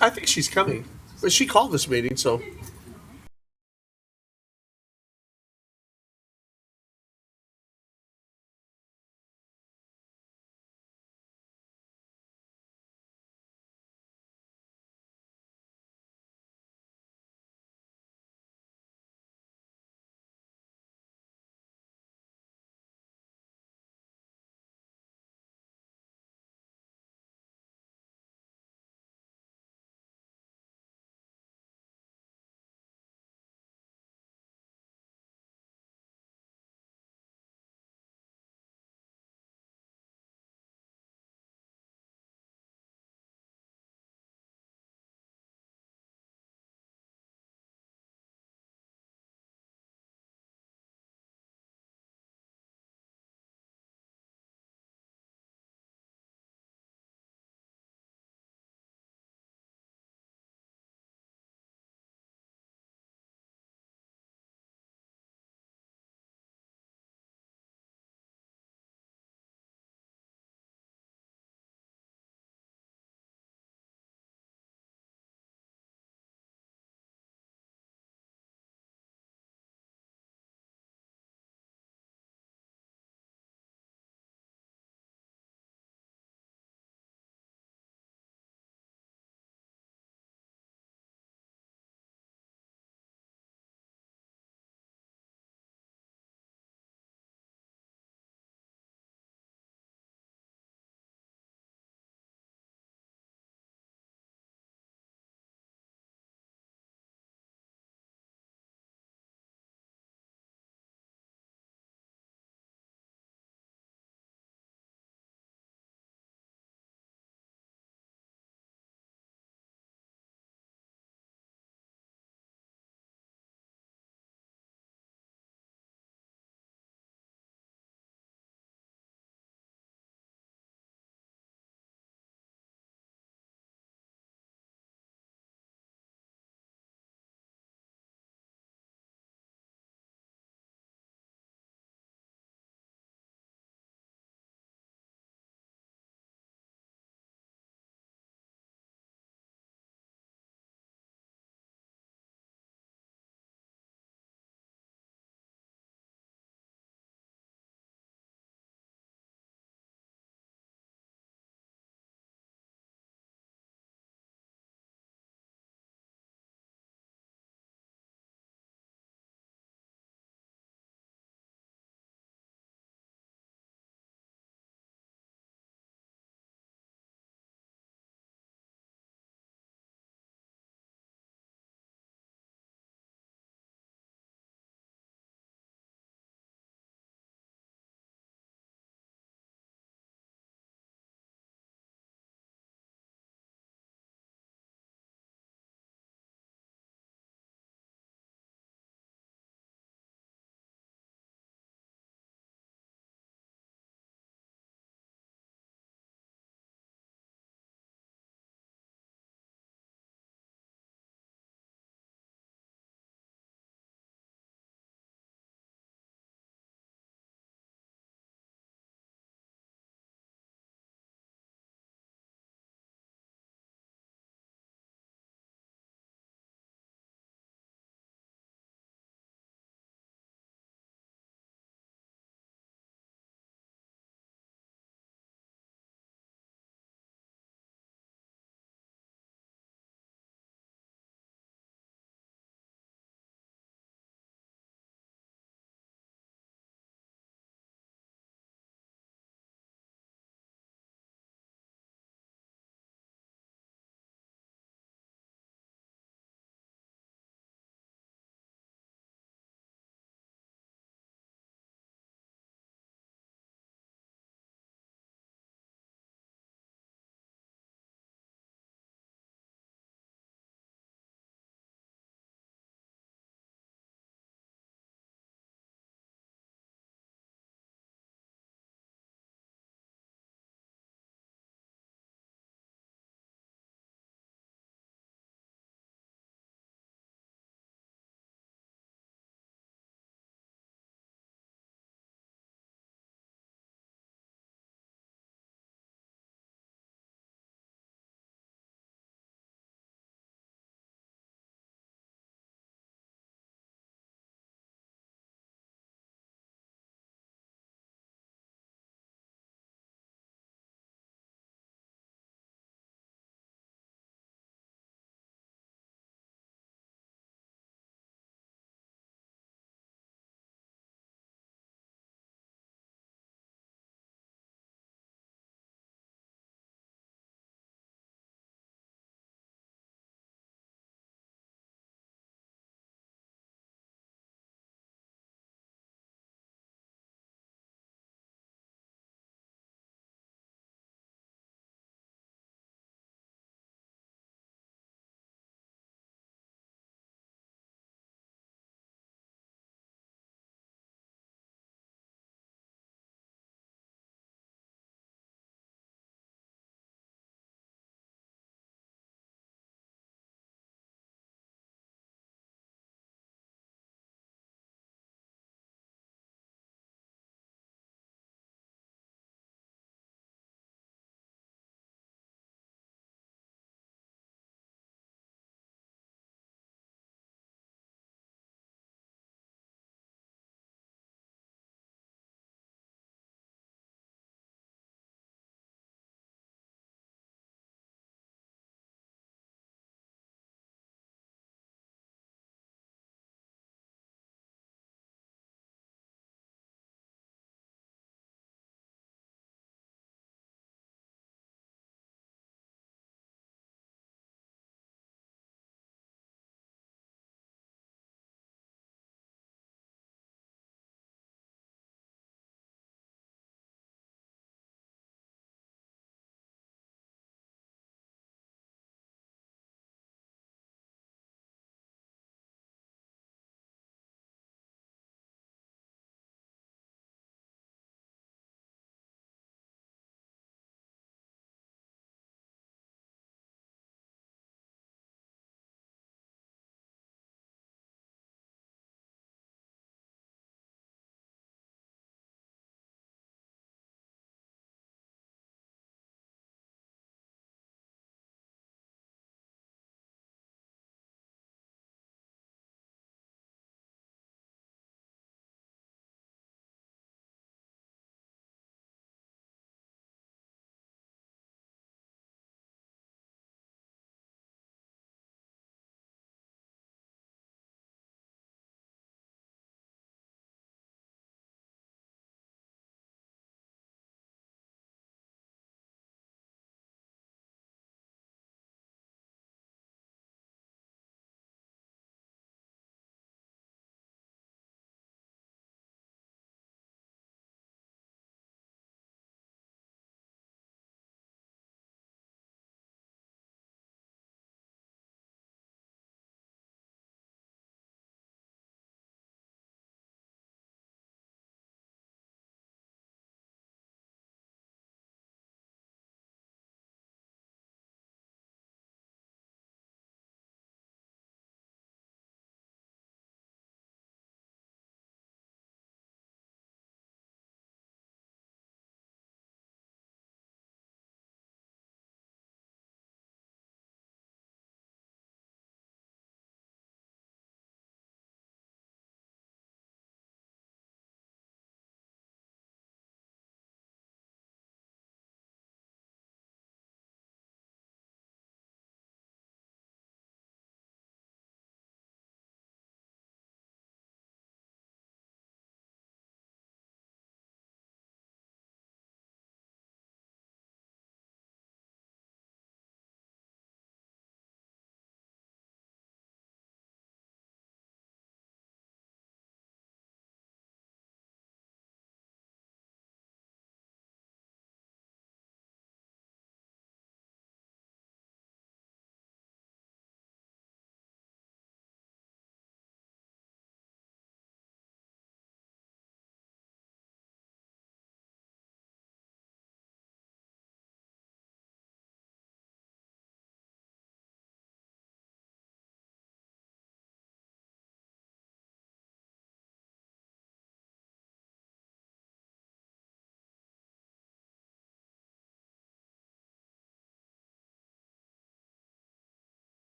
I think she's coming, but she called this meeting, so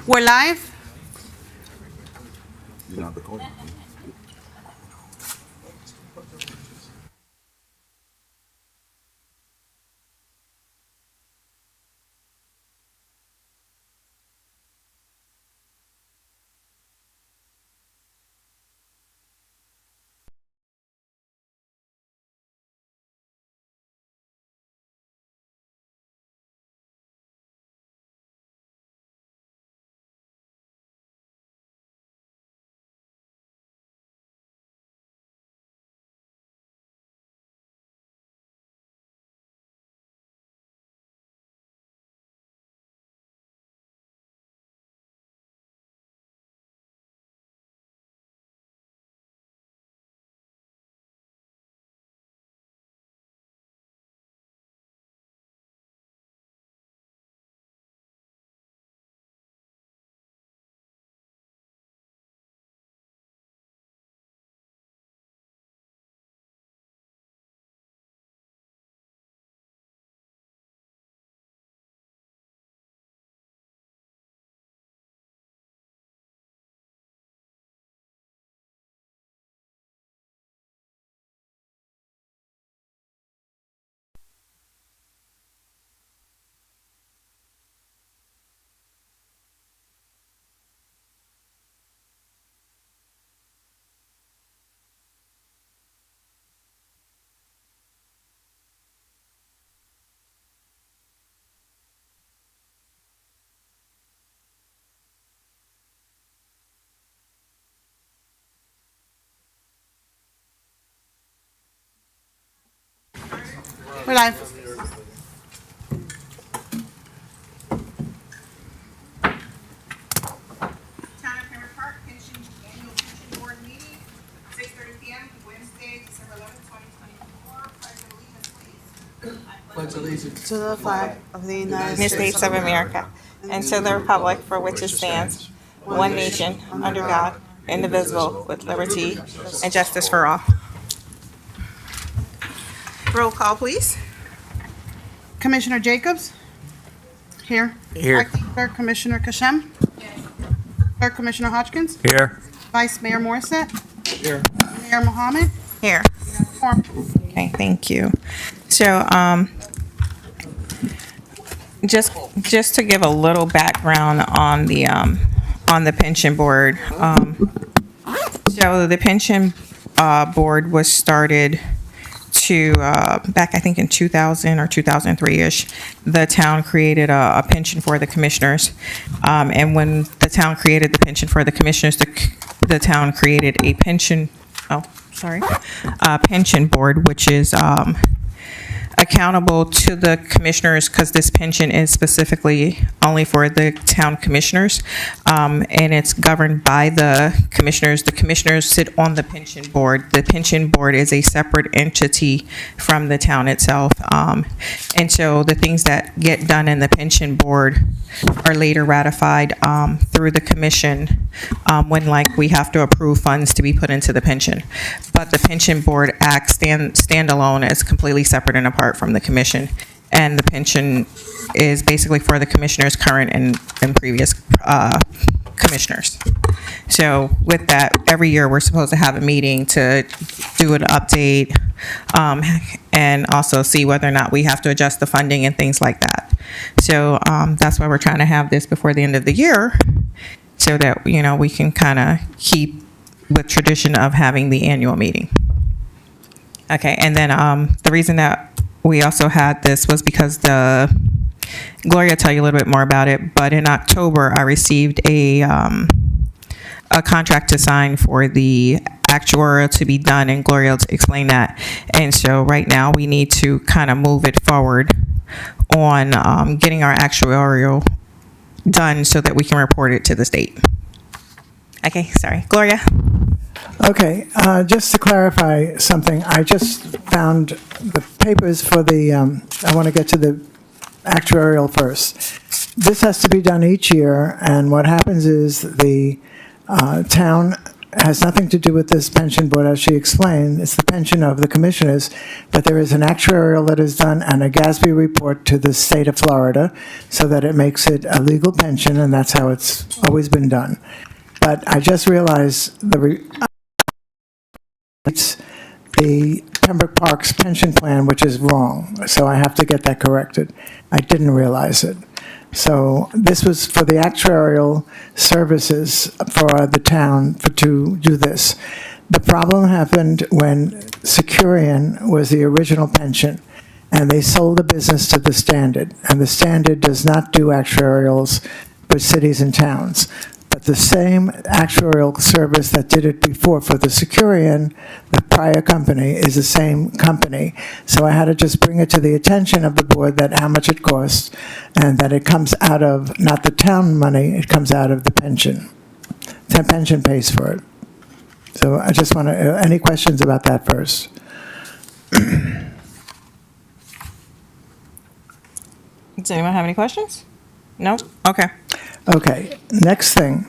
We're live. You're not recording. We're live. Town of Pembroke Park Annual Pension Board Meeting, 6:30 PM, Wednesday, December 11th, 2024. Pledge allegiance, please. To the flag of the United United States of America, and to the republic for which it stands, one nation, under God, indivisible, with liberty and justice for all. Roll call, please. Commissioner Jacobs? Here. Here. Acting Clerk Commissioner Kashem? Clerk Commissioner Hodgkins? Here. Vice Mayor Morissette? Here. Mayor Mohammed? Here. Quorum. Okay, thank you. So, just to give a little background on the pension board. So the pension board was started back, I think, in 2000 or 2003-ish. The town created a pension for the commissioners. And when the town created the pension for the commissioners, the town created a pension board, which is accountable to the commissioners, because this pension is specifically only for the town commissioners, and it's governed by the commissioners. The commissioners sit on the pension board. The pension board is a separate entity from the town itself, and so the things that get done in the pension board are later ratified through the commission when, like, we have to approve funds to be put into the pension. But the pension board acts standalone, as completely separate and apart from the commission. And the pension is basically for the commissioners, current and previous commissioners. So with that, every year we're supposed to have a meeting to do an update and also see whether or not we have to adjust the funding and things like that. So that's why we're trying to have this before the end of the year, so that, you know, we can kind of keep with tradition of having the annual meeting. Okay, and then the reason that we also had this was because Gloria will tell you a little bit more about it, but in October I received a contract to sign for the actuarial to be done, and Gloria will explain that. And so right now we need to kind of move it forward on getting our actuarial done so that we can report it to the state. Okay, sorry. Gloria? Okay, just to clarify something, I just found the papers for the, I want to get to the actuarial first. This has to be done each year, and what happens is the town has nothing to do with this pension board, as she explained. It's the pension of the commissioners, but there is an actuarial that is done and a GASB report to the state of Florida so that it makes it a legal pension, and that's how it's always been done. But I just realized it's the Pembroke Parks pension plan, which is wrong, so I have to get that corrected. I didn't realize it. So this was for the actuarial services for the town to do this. The problem happened when Securian was the original pension, and they sold the business to the Standard, and the Standard does not do actuarials for cities and towns. But the same actuarial service that did it before for the Securian, the prior company, is the same company. So I had to just bring it to the attention of the board that how much it costs, and that it comes out of, not the town money, it comes out of the pension. The pension pays for it. So I just want to, any questions about that first? Does anyone have any questions? No? Okay. Okay, next thing.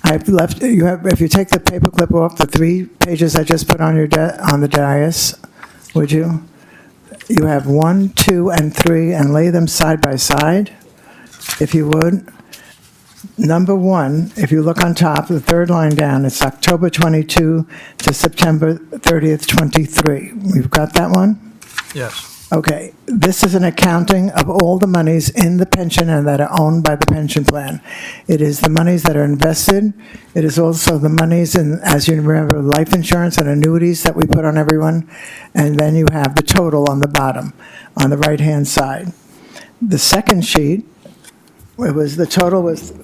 I've left, you have, if you take the paperclip off, the 3 pages I just put on your on the dais, would you? You have 1, 2, and 3, and lay them side by side, if you would. Number 1, if you look on top, the 3rd line down, it's October 22 to September 30th, 23. We've got that one? Yes. Okay, this is an accounting of all the monies in the pension and that are owned by the pension plan. It is the monies that are invested. It is also the monies in, as you remember, life insurance and annuities that we put on everyone. And then you have the total on the bottom, on the right-hand side. The second sheet, the total was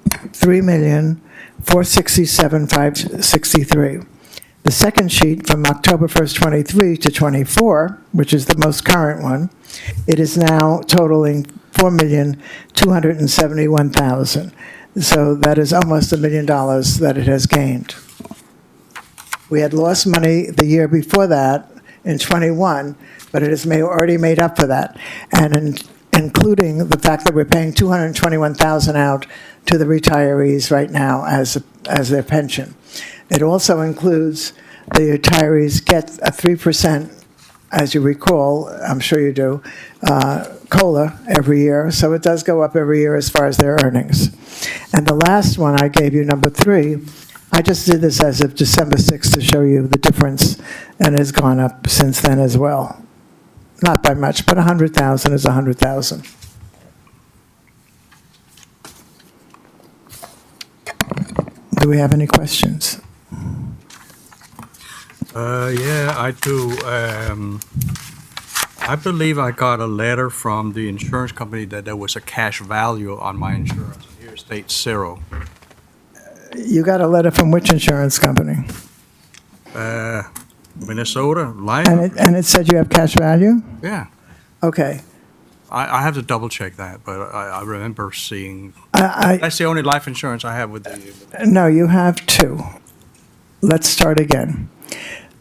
$3,467,563. The second sheet from October 1st, 23 to 24, which is the most current one, it is now totaling $4,271,000. So that is almost $1 million that it has gained. We had lost money the year before that in 21, but it has already made up for that. And including the fact that we're paying $221,000 out to the retirees right now as their pension. It also includes the retirees get a 3%, as you recall, I'm sure you do, COLA every year. So it does go up every year as far as their earnings. And the last one I gave you, number 3, I just did this as of December 6th to show you the difference, and it has gone up since then as well. Not by much, but 100,000 is 100,000. Do we have any questions? Yeah, I do. I believe I got a letter from the insurance company that there was a cash value on my insurance. Here it states 0. You got a letter from which insurance company? Minnesota Life? And it said you have cash value? Yeah. Okay. I have to double check that, but I remember seeing. I That's the only life insurance I have with the. No, you have 2. Let's start again.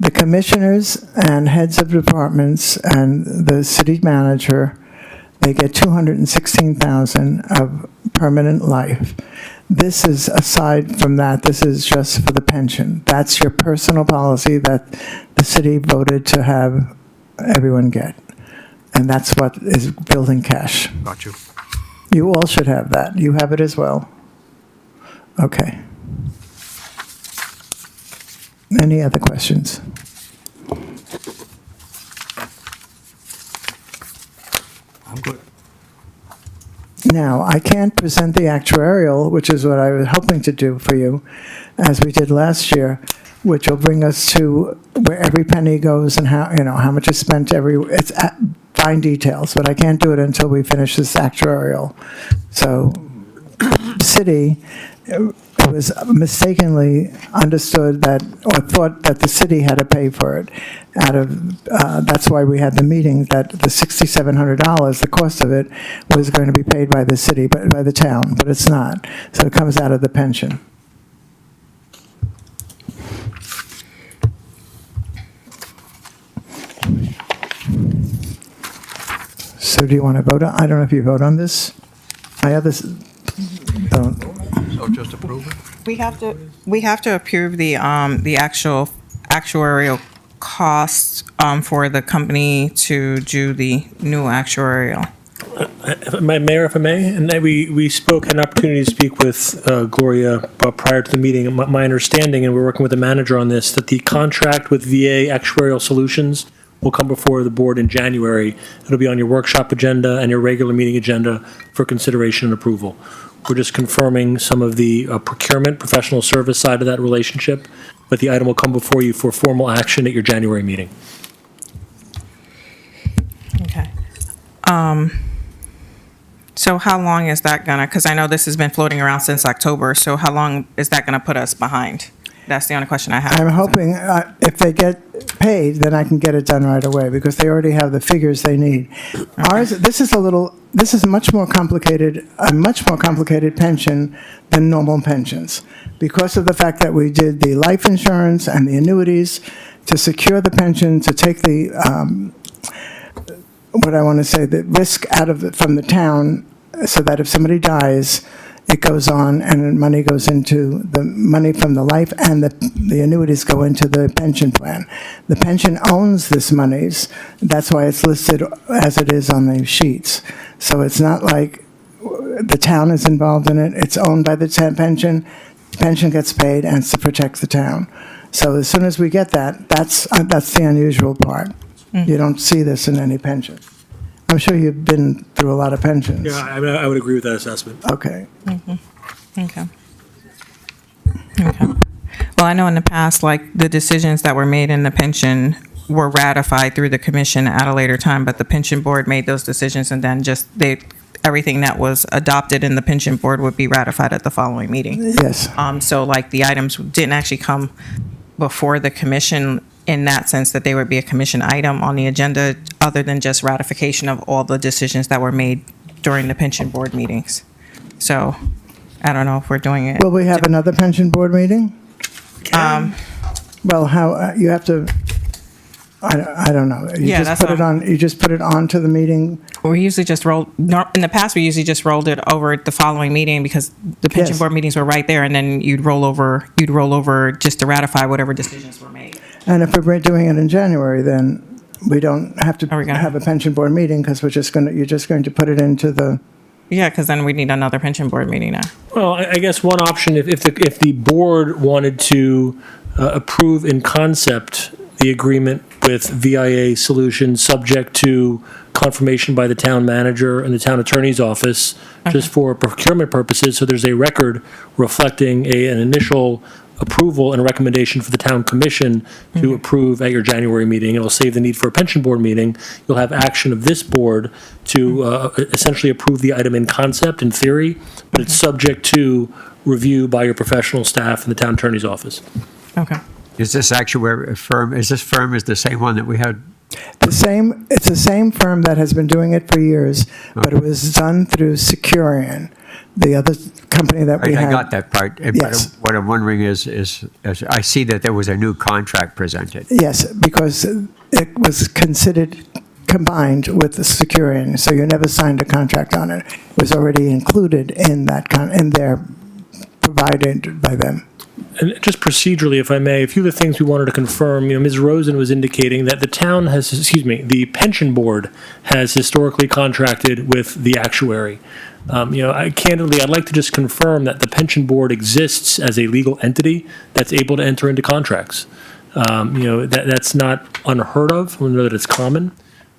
The commissioners and heads of departments and the city manager, they get $216,000 of permanent life. This is, aside from that, this is just for the pension. That's your personal policy that the city voted to have everyone get. And that's what is building cash. Got you. You all should have that. You have it as well. Okay. Any other questions? I'm good. Now, I can't present the actuarial, which is what I was hoping to do for you, as we did last year, which will bring us to where every penny goes and how much is spent it's fine details, but I can't do it until we finish this actuarial. So, city, it was mistakenly understood that, or thought that the city had to pay for it. That's why we had the meeting, that the $6,700, the cost of it, was going to be paid by the city, but by the town, but it's not. So it comes out of the pension. So do you want to vote on, I don't know if you vote on this? My others don't. So just approve it? We have to approve the actual actuarial costs, for the company to do the new actuarial. Mayor, if I may, and we spoke, had an opportunity to speak with Gloria prior to the meeting. My understanding, and we're working with the manager on this, that the contract with VA Actuarial Solutions will come before the board in January. It'll be on your workshop agenda and your regular meeting agenda for consideration and approval. We're just confirming some of the procurement, professional service side of that relationship, but the item will come before you for formal action at your January meeting. Okay. So how long is that gonna, because I know this has been floating around since October, so how long is that gonna put us behind? That's the only question I have. I'm hoping if they get paid, then I can get it done right away, because they already have the figures they need. Ours, this is much more complicated, a much more complicated pension than normal pensions, because of the fact that we did the life insurance and the annuities to secure the pension, to take the, what I want to say, the risk out of it from the town, so that if somebody dies, it goes on and money goes into the money from the life, and the annuities go into the pension plan. The pension owns this monies. That's why it's listed as it is on the sheets. So it's not like the town is involved in it. It's owned by the pension. Pension gets paid, and it's to protect the town. So as soon as we get that, that's the unusual part. You don't see this in any pension. I'm sure you've been through a lot of pensions. Yeah, I would agree with that assessment. Okay. Okay. Okay. Well, I know in the past, like, the decisions that were made in the pension were ratified through the commission at a later time, but the pension board made those decisions, and then everything that was adopted in the pension board would be ratified at the following meeting. Yes. So like the items didn't actually come before the commission in that sense, that they would be a commission item on the agenda, other than just ratification of all the decisions that were made during the pension board meetings. So I don't know if we're doing it. Will we have another pension board meeting? Well, how, you have to, I don't know. Yeah, that's put it what- on. You just put it on to the meeting? We usually just in the past, we usually just rolled it over the following meeting, because the pension Yes. board meetings were right there, and then you'd roll over just to ratify whatever decisions were made. And if we're doing it in January, then we don't have Are we to gonna- have a pension board meeting, because you're just going to put it into the, Yeah, because then we need another pension board meeting now. Well, I guess one option, if the board wanted to approve in concept the agreement with VIA Solutions, subject to confirmation by the town manager and the town attorney's office, just for procurement purposes, so there's a record reflecting an initial approval and a recommendation for the town commission to approve at your January meeting. It'll save the need for a pension board meeting. You'll have action of this board to essentially approve the item in concept, in theory, but it's subject to review by your professional staff and the town attorney's office. Okay. Is this actuary firm, is this firm is the same one that we had? it's the same firm that has been doing it for years, but it was done through Securian, the other company that we I had. got that part. Yes. But what I'm wondering is I see that there was a new contract presented. Yes, because it was considered combined with the Securian, so you never signed a contract on it. It was already included in that, in there, provided by them. And just procedurally, if I may, a few of the things we wanted to confirm, Ms. Rosen was indicating that the pension board has historically contracted with the actuary. Candidly, I'd like to just confirm that the pension board exists as a legal entity that's able to enter into contracts. That's not unheard of. We know that it's common.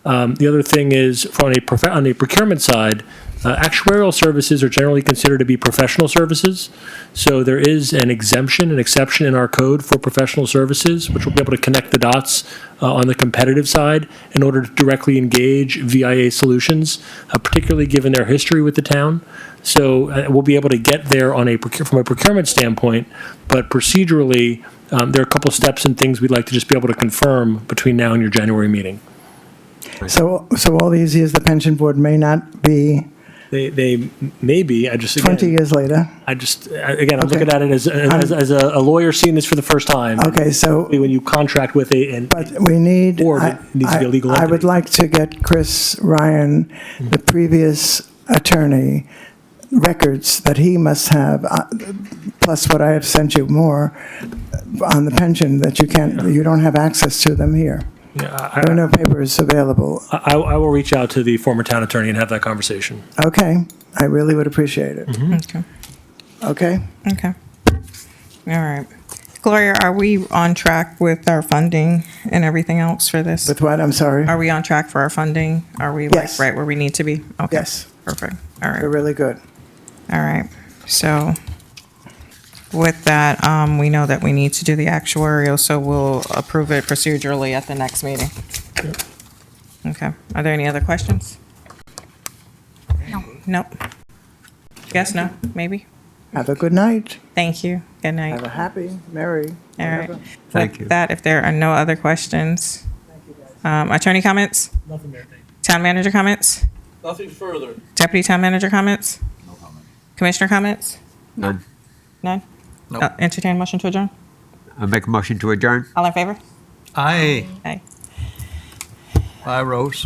The other thing is, on a procurement side, actuarial services are generally considered to be professional services. So there is an exception in our code for professional services, which will be able to connect the dots on the competitive side in order to directly engage VIA Solutions, particularly given their history with the town. So we'll be able to get there from a procurement standpoint, but procedurally, there are a couple steps and things we'd like to just be able to confirm between now and your January meeting. So all these years, the pension board may not be They may be. 20 years later. I'm Okay. looking at it as a lawyer seeing this for the first time. Okay, so, When you contract with but we need, board, it needs to be a legal I would entity. like to get Chris Ryan, the previous attorney, records that he must have, plus what I have sent you more on the pension, that you don't have access to them here. Yeah, There are no papers available. I will reach out to the former town attorney and have that conversation. Okay, I really would appreciate it. Okay. Okay? Okay. All right. Gloria, are we on track with our funding and everything else for this? With what, I'm sorry? Are we on track for our funding? Are we like Yes. right where we need to be? Okay. Yes. Perfect. All right. They're really good. All right. So with that, we know that we need to do the actuarial, so we'll approve it procedurally at the next meeting. Okay. Are there any other questions? No. Nope. Yes, no, maybe? Have a good night. Thank you. Good night. Have a happy, merry. All right. whatever. Thank With you. that, if there are no other questions, attorney comments? Nothing there, thank you. Town manager comments? Nothing further. Deputy town manager comments? No comment. Commissioner comments? None. None? Nope. Entertain motion to adjourn? I'll make a motion to adjourn. All in favor? Aye. Aye. Aye, Rose.